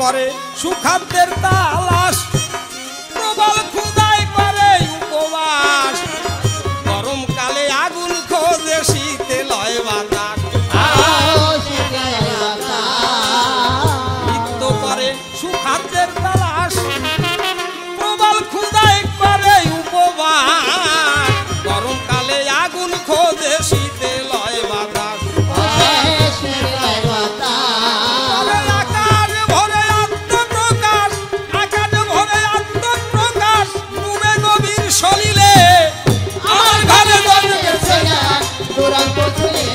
করে সুখাদ্যের তালাশ, প্রবল ক্ষুধায় করে উপবাস, গরমকালে আগুন খোঁজে শীতে লয় বাতাস। নিত্য করে সুখাদ্যের তালাশ, প্রবল ক্ষুধায় করে উপবাস, গরমকালে আগুন খোঁজে শীতে লয় বাতাস। আকাশ ভরে আত্মপ্রকাশ, আকাশ ভরে আত্মপ্রকাশ, ডুবে গভীর সলিলে আমার ঘরে জন্মেছে দুরন্ত ছেলে,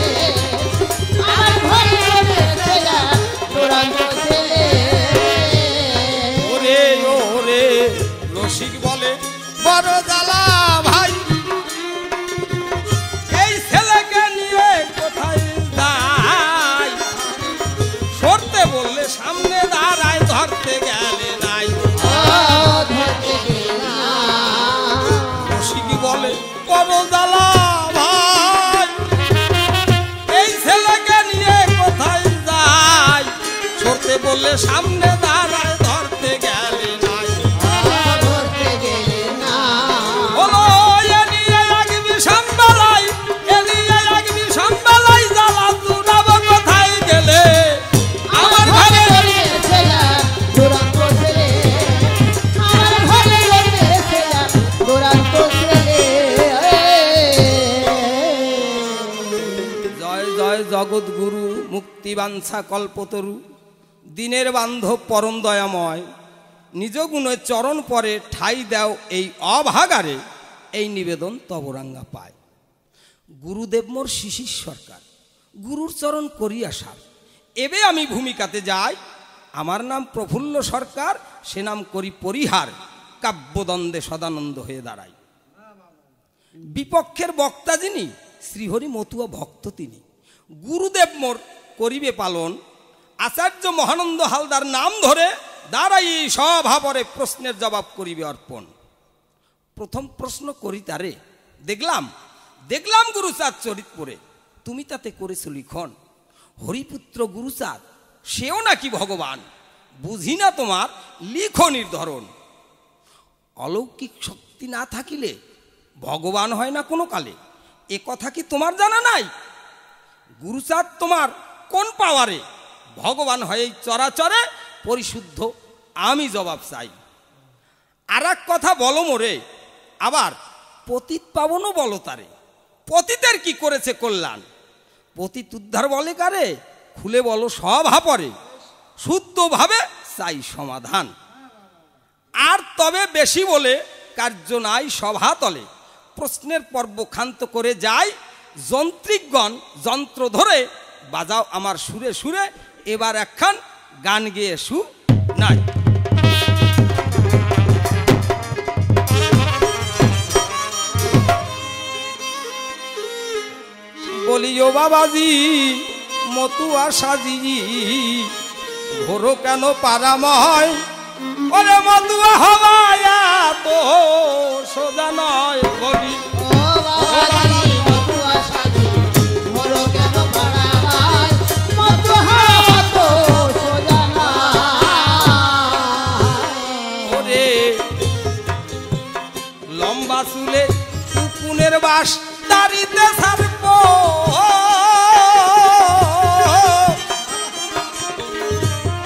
আমার ঘরে জন্মেছে দুরন্ত ছেলে। ওরে ওরে রসিক বলে বড় জ্বালা ভাই, এই ছেলেকে নিয়ে কোথায় যাই, সরতে বললে সামনে দাঁড়ায়, ধরতে গেলে নাই। রসিক বলে বড় জ্বালা ভাই, এই ছেলেকে নিয়ে কোথায় যাই, সরতে বললে সামনে দাঁড়ায়, ধরতে গেলে নাই। বলো এ নিয়ে এক বিষম বেলায়, এ নিয়ে এক বিষম বেলায় জ্বালা দুরাব কোথায় গেলে আমার ঘরে দুরন্ত ছেলে, আমার ঘরে জন্মেছে দুরন্ত ছেলে। জয় জয় জগৎগুরু মুক্তিবাঞ্ছা কল্পতরু, দিনের বান্ধব পরম দয়াময়, নিজ গুণে চরণ পরে ঠাই দেও এই অভাগারে, এই নিবেদন তবরাঙ্গা পায়। গুরুদেব মোর শিশির সরকার, গুরুর চরণ করি আসার, এবে আমি ভূমিকাতে যাই। আমার নাম প্রফুল্ল সরকার, সে নাম করি পরিহার, কাব্যদ্বন্দ্বে সদানন্দ হয়ে দাঁড়াই। বিপক্ষের বক্তা যিনি, শ্রীহরি মতুয়া ভক্ত তিনি, গুরুদেব মোর করিবে পালন, আচার্য মহানন্দ হালদার নাম ধরে দাঁড়াই সভাপরে প্রশ্নের জবাব করিবে অর্পণ। প্রথম প্রশ্ন করি তারে, দেখলাম দেখলাম গুরুচাঁদ চরিত পড়ে, তুমি তাতে করেছ লিখন, হরিপুত্র গুরুচাঁদ সেও নাকি ভগবান, বুঝি না তোমার লিখনির ধরন। অলৌকিক শক্তি না থাকিলে ভগবান হয় না কোনো কালে, এ কথা কি তোমার জানা নাই? গুরুচাঁদ তোমার কোন পাওয়ারে ভগবান হয় এই চরাচরে পরিশুদ্ধ, আমি জবাব চাই। আর এক কথা বলো মোরে, আবার পতিত পাবনও বলো তারে, পতিতের কি করেছে কল্যাণ, পতিত উদ্ধার বলে কারে, খুলে বলো সভাপরে, শুদ্ধভাবে চাই সমাধান। আর তবে বেশি বলে কার্য নাই সভাতলে, প্রশ্নের পর্ব ক্ষান্ত করে যাই, যন্ত্রিকগণ যন্ত্র ধরে বাজাও আমার সুরে সুরে, এবার একখান গান গেয়ে শু নাই। বলিও বাবাজি মতুয়া সাজি, ঘোরো কেন পারাময়, ওরে মতুয়া হওয়ায় তো সোজা নয়। বলি লম্বা চুলে উকুনের বাস, দাড়িতে সারপ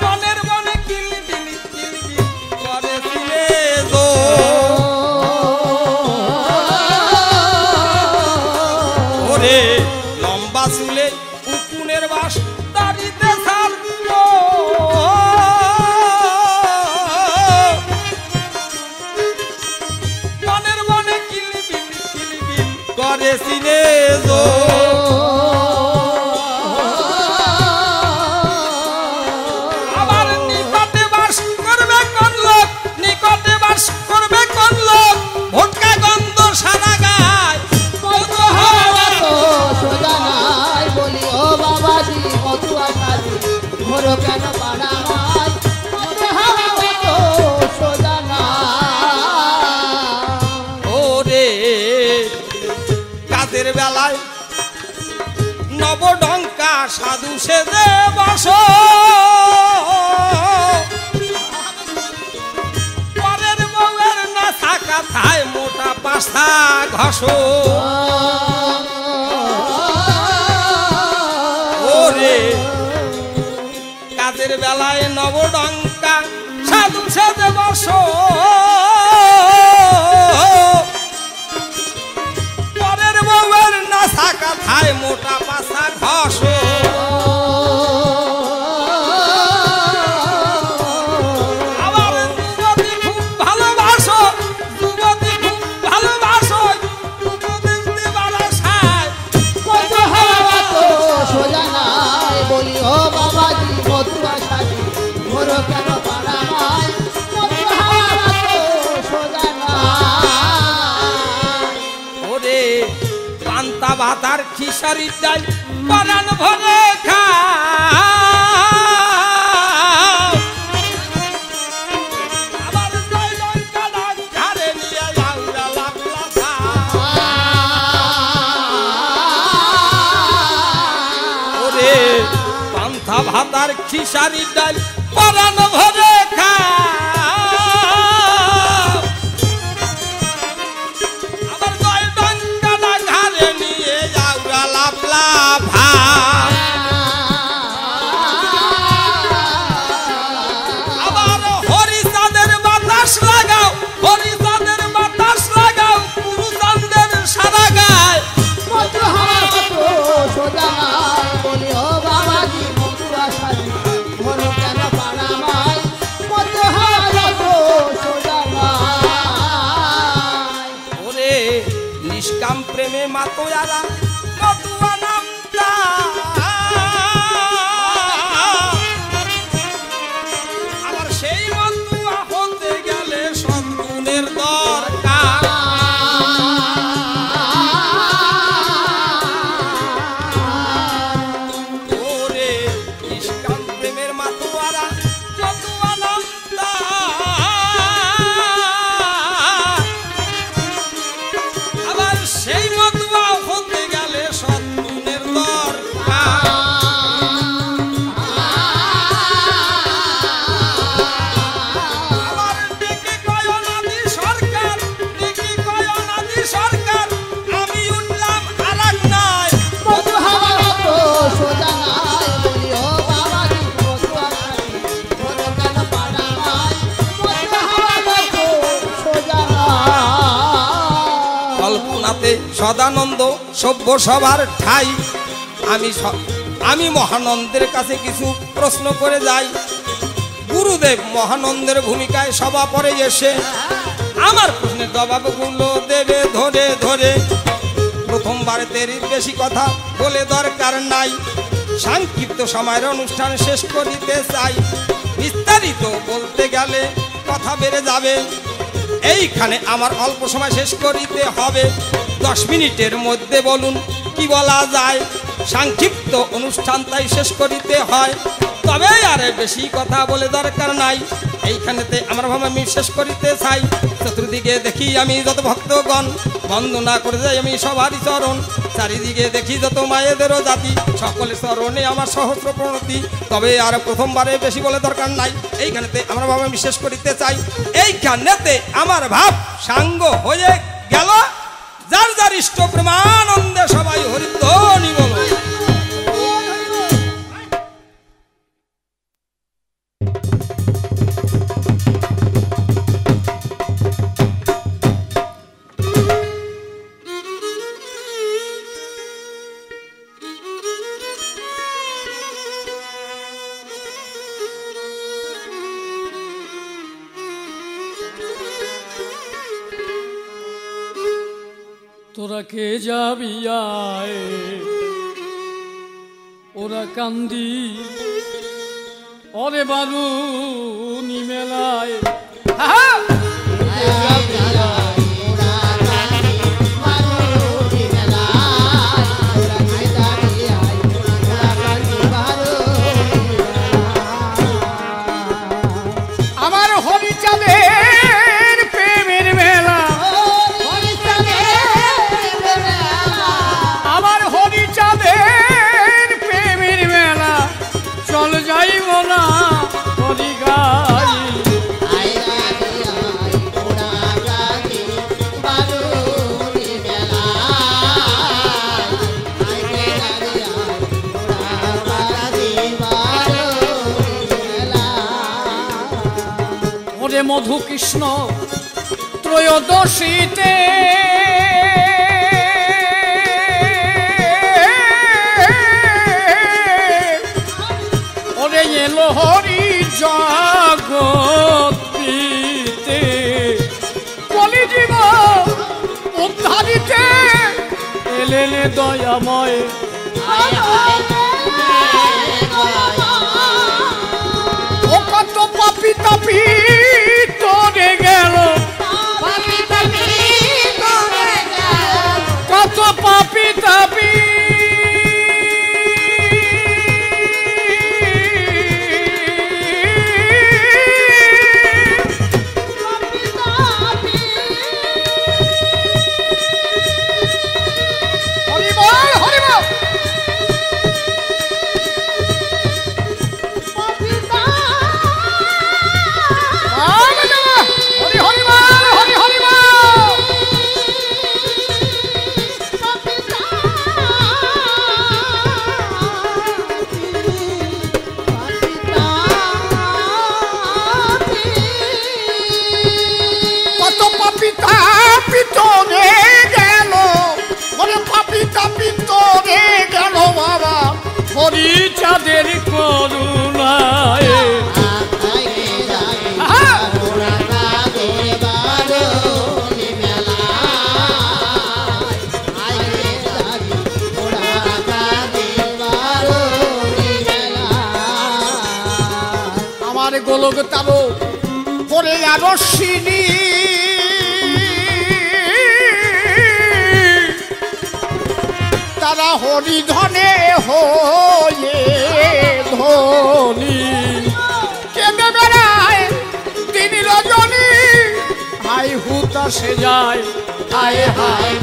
মনের মনে কিলবিলি কিলবিলি করে দিলে গো। ওরে লম্বা চুলে উকুনের বাস, দাড়িতে সারপ মনের মনে কিলবিলি কিলবিলি করে সিনে গো। আবার নিকটে বাস করবে কোন লোক, নিকটে বাস করবে কোন লোক, ভোটকা গন্ধ সাদা গায়, সোজা নাই। বলি ও বাবাজি মতুয়া সাজি, ঘোরো কেন পাড়া হয়, সোজা না। ওরে কাদের বেলায় নবডঙ্কা সাধু সেজে বস, বাজাবো ডঙ্কা সাধু সেজে বসো পরের বউয়ের নাসা কথায় মোটা পাশা ঘষো আবার যুবতী খুব ভালোবাসো যুবতী খুব ভালোবাসো যুবতী বারাসায় কত হাওয়া তো সোজা নাই বলি ও বাবাজি মতুয়া সাজি ঘোরো কেন পাড়ায় কত হাওয়া তো সোজা নাই ওরে পান্তা ভাতার খিসারির ডাল পরাণ ভরে খাও আবার জয় লঙ্কা ডাক ঝাড়ে নিয়ে আউরা লাবলা খাও ওরে পান্তা ভাতার খিসারির ডাল পরাণ ভরে খাও আবার জয় লঙ্কা ডাক ঝাড়ে নিয়ে আউরা লাবলা ভাও আবার হরিচাঁদের বাতাস লাগাও হরিচাঁদের বাতাস লাগাও পুরুচাঁদের সারা গায় কত হাওয়া তো সোজা নাই বলি ও বাবাজি মতুয়া সাজি ঘোরো কেন পাড়ায় কত হাওয়া তো সোজা নাই ওরে নিষ্কাম প্রেমে মাতোয়ারা মতুয়া নামটা আবার সেই মতুয়া হতে গেলে সদ্গুণের দরকার ওরে নিষ্কাম প্রেমের মাতোয়ারা মতুয়া নামটা আবার সেই মতুয়া হতে গেলে সদ্গুণের দরকার আবার ডেকে কয় অনাদি সরকার ডেকে কয় অনাদি সরকার আমি উঠলাম আরাক নাই কত হাওয়া তো সোজা নাই বলি ও বাবাজি মতুয়া সাজি ঘোরো কেন পাড়ায় কত হাওয়া তো সোজা নাই কল্পনাতে সদানন্দ সভ্য সভার ঠাই আমি মহানন্দের কাছে কিছু প্রশ্ন করে যাই গুরুদেব মহানন্দের ভূমিকায় সভা পরে এসে আমার প্রশ্নের জবাবগুলো দেবে ধরে ধরে প্রথমবারে তেরির বেশি কথা বলে দরকার নাই সংক্ষিপ্ত সময়ের অনুষ্ঠান শেষ করিতে চাই বিস্তারিত বলতে গেলে কথা বেড়ে যাবে এইখানে আমার অল্প সময় শেষ করিতে হবে 10 মিনিটের মধ্যে বলুন কি বলা যায় সংক্ষিপ্ত অনুষ্ঠান তাই শেষ করিতে হয় তবে আর বেশি কথা বলে দরকার নাই এইখানেতে আমার ভাবে আমি শেষ করিতে চাই চতুর্দিকে দেখি আমি যত ভক্তগণ বন্দনা করে যাই আমি সবারই চরণ চারিদিকে দেখি যত মায়েদেরও জাতি সকলের চরণে আমার সহস্র প্রণতি তবে আর প্রথমবারে বেশি বলে দরকার নাই এইখানেতে আমার ভাবে আমি শেষ করিতে চাই এইখানেতে আমার ভাব সাঙ্গ হয়ে গেল যার যার ইষ্ট প্রেমানন্দে সবাই হরিধ্বনি বলো তোরা কে যাবি আয় ওরা কান্দি ওরে বারু নিমেলায় আমার হরিচাঁদের প্রেমের মেলা আমার হরিচাঁদের প্রেমের মেলা চল যাইব না হরি গাই রাধে মধু কৃষ্ণ ত্রয়োদশীতে ওরে এলো হরি জগৎ পিতে কলিজীব উদ্ধারিতে এলেন দয়াময় ও কত পাপি তাপি তোরে গেল কত পাপি তাপি হরি চাঁদের করুণায় আমার গোলক তারো পরে আরশিনী তারা হরিধনে হয়ে ধনী কেঁদে বেড়ায় দিন রজনী হাই হুতাশে যায় হায় হায়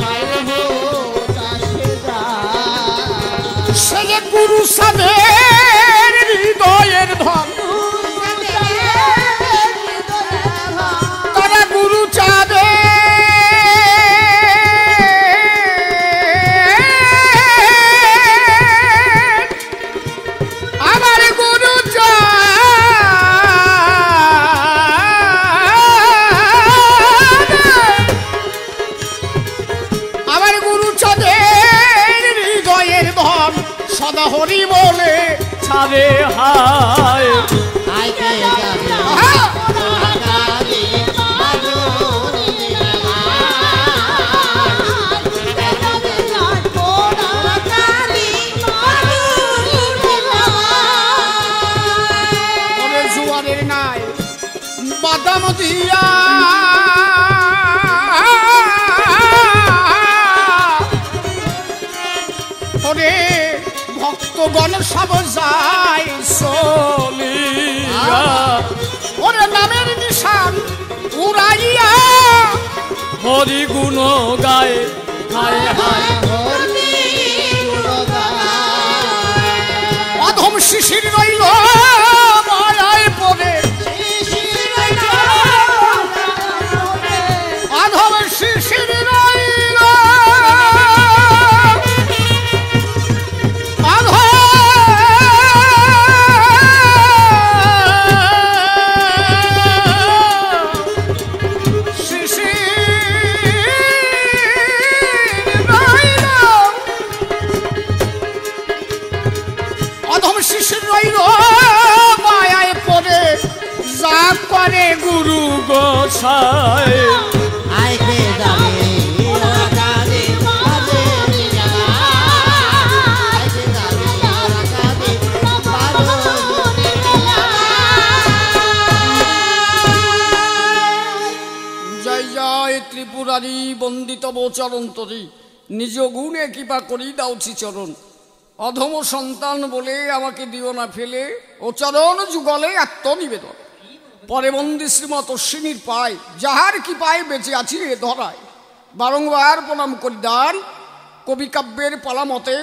সে যে গুরু সাধের হৃদয়ের ধন তারা গুরু চাঁদে সদা হরি বলে ছাড়ে হায় জুয়ারের নাই বাদাম দিয়া ভক্তগণ সব যায় চলিয়া ওরে নামের নিশান উড়াইয়া হরি গুণ গায় হায় হায় অধম শিশির রইল মায়ায় পড়ে অধম শিশির রইল করে গুরু গোসাই জয় জয় ত্রিপুরারি বন্দিত চরন্তরী নিজ গুণে কৃপা করি দাউছি চরণ অধম সন্তান বলে আমাকে দিও না ফেলে ও চরণ যুগলে আত্মনিবেদন পরে বন্দি শ্রীমত অশ্বিনীর পায় যাহার কি পায় বেঁচে আছি এ ধরায় বারংবার প্রণাম করি দান কবি কাব্যের পালামতে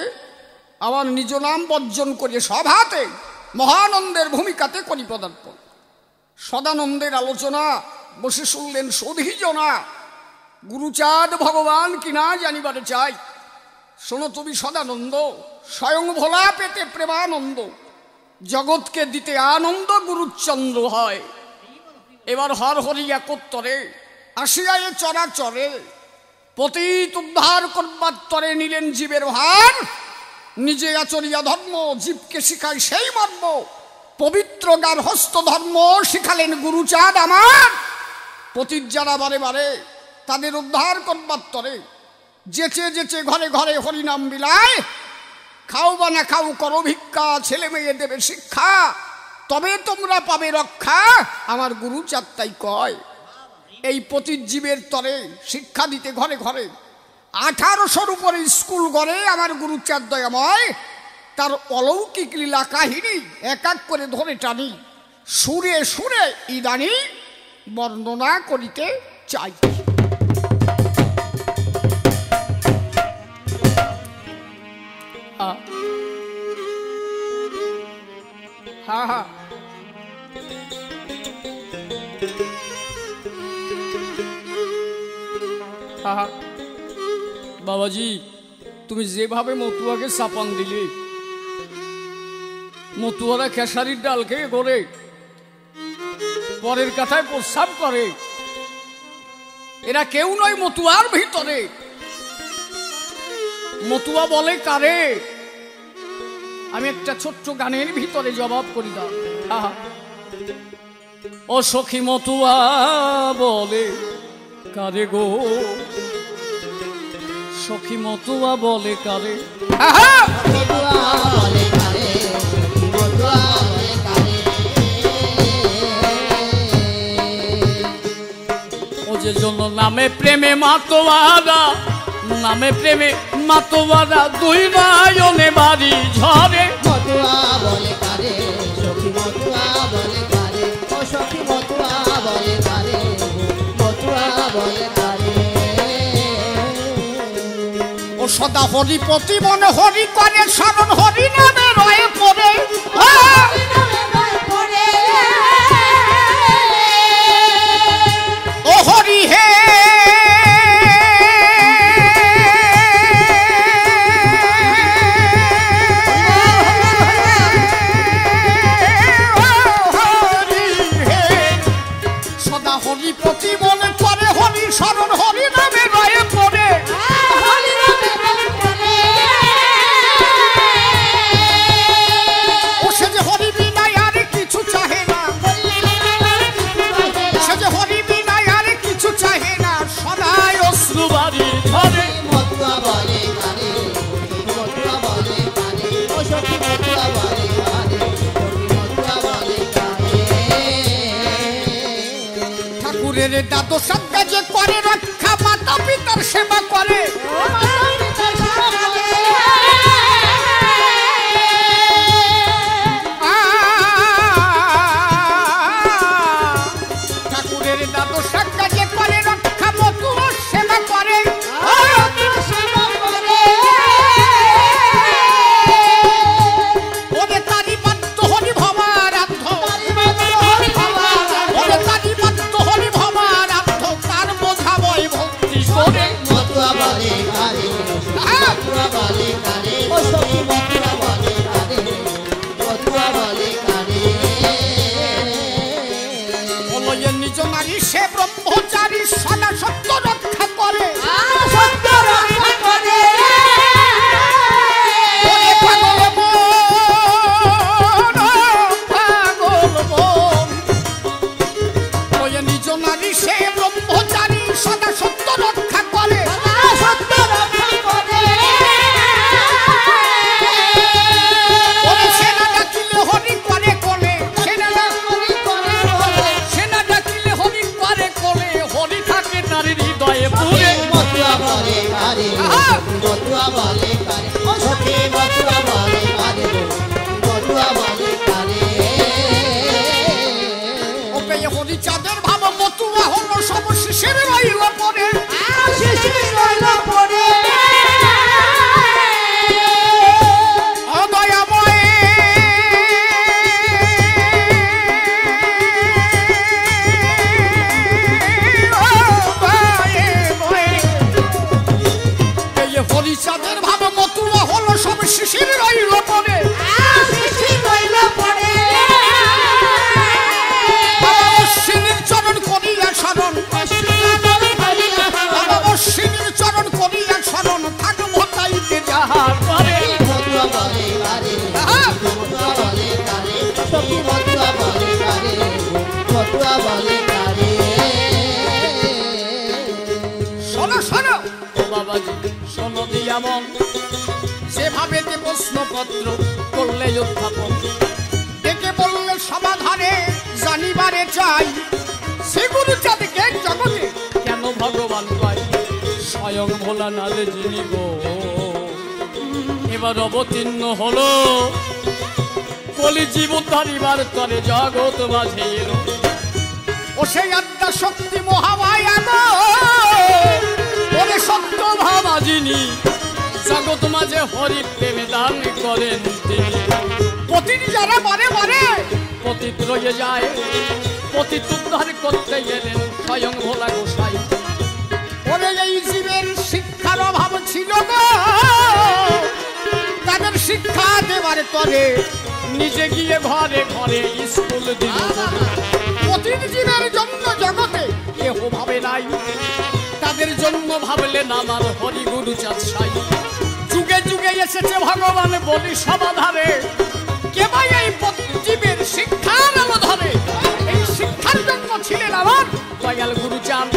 আমার নিজ নাম বর্জন করে সভাতে মহানন্দের ভূমিকাতে করি পদার্পণ সদানন্দের আলোচনা বসে শুনলেন সধীজনা গুরুচাঁদ ভগবান কিনা জানিবারে চাই শোনো তুমি সদানন্দ স্বয়ং ভোলা পেতে প্রেমানন্দ জগৎকে দিতে আনন্দ গুরুচন্দ্র হয় এবার হর হরি একত্তরে আসিয়ায় চরাচরে পতিত উদ্ধার করবার তরে নিলেন জীবের ভার। নিজে আচরিয়া ধর্ম জীবকে শিখায় সেই মর্ম, পবিত্র গার্হস্থ ধর্ম শিখালেন গুরুচাঁদ আমার। পতিত যারা বারে বারে তাদের উদ্ধার করবার তরে যেচে যেচে ঘরে ঘরে হরিনাম বিলায়। খাও বা না খাও করো ভিক্ষা, ছেলে মেয়ে দেবে শিক্ষা, তবে তোমরা পাবে রক্ষা, আমার গুরুচাঁদ তাই কয়। এই পতিত জীবের তরে শিক্ষা দিতে ঘরে ঘরে 1800-র উপরে স্কুল গড়ে আমার গুরুচাঁদ দয়াময়। তার অলৌকিক লীলা কাহিনী এক এক করে ধরে টানি, সুরে সুরে ইদানি বর্ণনা করিতে চাই। হ্যাঁ হ্যাঁ বাবাজি, তুমি যেভাবে মতুয়াকে চাপান দিলে, মতুয়ারা খেসারির ডাল খেয়ে ঘরে পরের কথায় প্রস্রাব করে, এরা কেউ নয় মতুয়ার ভিতরে। মতুয়া বলে কারে? আমি একটা ছোট্ট গানের ভিতরে জবাব করি দাও। ও সখী মতুয়া বলে কারে গো, সখী মতুয়া বলে কারে? ও যে জন্য নামে প্রেমে মাতোয়ারা, নামে প্রেমে মাতোয়ারা দুই নয়নে বাড়ি ঝরে। মতুয়া বলে কারে, সখী মতুয়া বলে কারে, ও সখী মতুয়া বলে কারে, মতুয়া বলে কারে। ও সদা হরিপতি মনে হরি করে, শরণ হরি নামে রয়ে পড়ে। ও হরি হে হরিপতি মনে করে, হরি শরণ হরি নামে রয়ে পড়ে। ও সে যে হরি বিনায় আর কিছু চাহে না, সে যে হরি বিনায় আর কিছু চাহে না, সদাই অশ্রু বাড়ি ধরে। মতুয়া বলে কারে, মতুয়া বলে কারে, ও সখী মতুয়া বলে কারে, সখী মতুয়া বলে কারে। ঠাকুরের দ্বাদশ কাজে করে রক্ষা, মাতা পিতার সেবা করে। ঠাকুরের দ্বাদশ কাজে করে রক্ষা, মতুয়ার সেবা করে। ওরে তারি বাদ্য হরি ভবারাধ্য, ওরে তারি বাদ্য হরি ভবারাধ্য, তার বোঝা বই ভক্তি করে। মতুয়া বলে কারে, মতুয়া বলে কারে, ও সখী মতুয়া বলে কারে, মতুয়া বলে কারে। বলো এ নিজ নারী সে ব্রহ্মচারী, সদা সত্য রক্ষা করে। সত্য রক্ষা করে। ওরে পাগল মন, পাগল মন, ওই নিজ নারী সে ব্রহ্মচারী, সদা সত্য রক্ষা করে। সত্য রক্ষা করে। ওরে সেনা ডাকিলে হরি করে কোলে, সেনা হরি করে বলে, সেনা ডাকিলে হরি করে কোলে, হরি থাকে নারীর হৃদয়ে পুরে। মতুয়া বলে কারে, মতুয়া বলে কারে, ও সখী মতুয়া বলে কারে, মতুয়া বলে কারে। ওকে হরিচাঁদের ভাব মতুয়া হলো সব শিশির রইল পরে। শিশির রইল পড়ে। অদয়াময় এই হরিচাঁদের ভাব মতুয়া হলো সব শিশির রইল পরে। শিশির রইল পড়ে। অশ্বিনীর চরণ কথা বলে তারে। শোনো শোনো ও বাবাজি, শোনো দিয়া মন, সেভাবে যে প্রশ্নপত্র করলে উত্থাপন, ডেকে বললে সমাধানে জানিবারে চাই, সেগুলো চাঁদকে জগতে কেন ভগবান পাই। স্বয়ং ভোলানাথ যিনি গো এবার অবতীর্ণ হলো, কলি জীবন ধারিবার তরে জগৎ মাঝে এলো। ও সেই আত্মা শক্তি মহামায়া গো, ওরে সত্য ভাবা যিনি, জগৎ মাঝে হরি প্রেমে দান করেন তিনি। পতিত যারা বারে বারে পতিত রয়ে যায়, পতিত উদ্ধার করতে গেলেন স্বয়ং ভোলা গোসাই। ওরে এই জীবের শিক্ষার অভাব ছিল গো, তাদের শিক্ষা দেবার তরে নিজে গিয়ে ঘরে ঘরে স্কুল দিল। পতিত জীবের জন্য জগতে কেহ ভাবে নাই, তাদের জন্য ভাবলেন আমার হরি গুরু চাঁদ সাই। যুগে যুগে এসেছে ভগবান বলি সমাধারে, কে ভাই এই পতিত জীবের শিক্ষার আলো ধরে। এই শিক্ষার জন্য ছিলেন আমার দয়াল গুরু চাঁদ,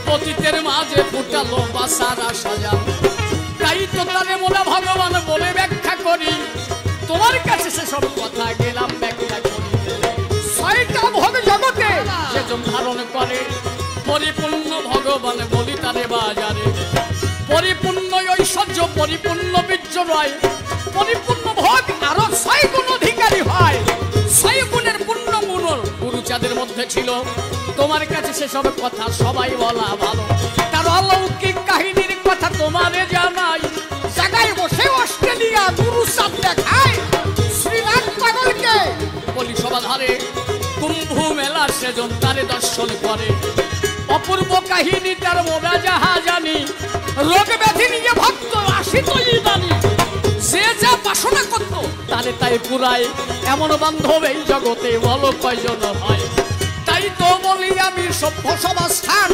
পতিতের মাঝে ফুটালো বাসার আশা যান। তাই তো তারে মোরা ভগবান বলে ব্যাখ্যা করি, তোমার কাছে সেসব কথা গেলাম ব্যাখ্যা করি। ছয়টা ভোগ জগতে সেজন ধারণ করে, পরিপূর্ণ ভগবান বলি তারে বাজারে। পরিপূর্ণ ঐশ্বর্য, পরিপূর্ণ বীর্য রয়, পরিপূর্ণ ভোগ আরো 6 গুণ অধিকারী হয়। 6 গুণের পূর্ণ গুণ গুরুচাঁদের মধ্যে ছিল, তোমার কাছে সেসব কথা সবাই বলা ভালো। তার অলৌকিক কাহিনীর কথা তোমারে জানাই, জায়গায় বসে অস্ট্রেলিয়া গুরুচাঁদ দেখায় শ্রীনাথ পাগলকে বলি সমাধারে। কুম্ভ মেলার সেজন তারে দর্শন করে, অপূর্ব কাহিনী তার মোরা যাহা জানি। রোগ ব্যাধি নিয়ে ভক্ত আসিত জানি, যে যা বাসনা করত তারে তাই পুরায়। এমন বান্ধব এই জগতে বলো কয়জন হয়। তাই তো বলি আমি সভ্য সমাস্থান,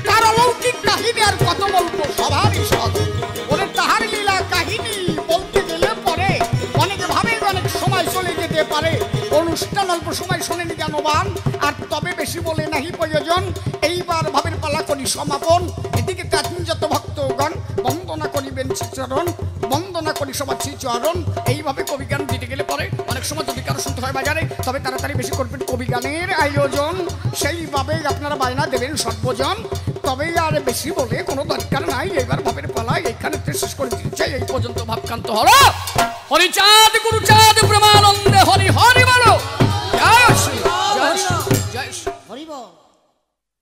তার অলৌকিক কাহিনী আর কত বলবো সবারই সদ। ওরে তাহার লীলা কাহিনী বলতে গেলে পরে অনেকে ভাবে অনেক সময় চলে যেতে পারে। অনুষ্ঠান অল্প সময় শোনেন জ্ঞানবান, আর তবে বেশি বলে নাহি প্রয়োজন। এইবার ভাবের পালা করি সমাপন। এদিকে যত ভক্তগণ বন্দনা করিবেন শ্রীচরণ, বন্দনা করি সবার শ্রীচরণ। এইভাবে কবিগান দিতে গেলে পরে অনেক সময় যদি কারো শুনতে হয় বাজারে, তবে তাড়াতাড়ি বেশি করবেন কবিগানের আয়োজন। সেইভাবে আপনারা বায়না দেবেন সর্বজন। তবে আর বেশি বলে কোনো দরকার নাই। এইবার ভাবের পালা এইখানে শেষ করে দিচ্ছে। এই পর্যন্ত ভাবকান্ত হলো হরিচাঁদ গুরুচাঁদ।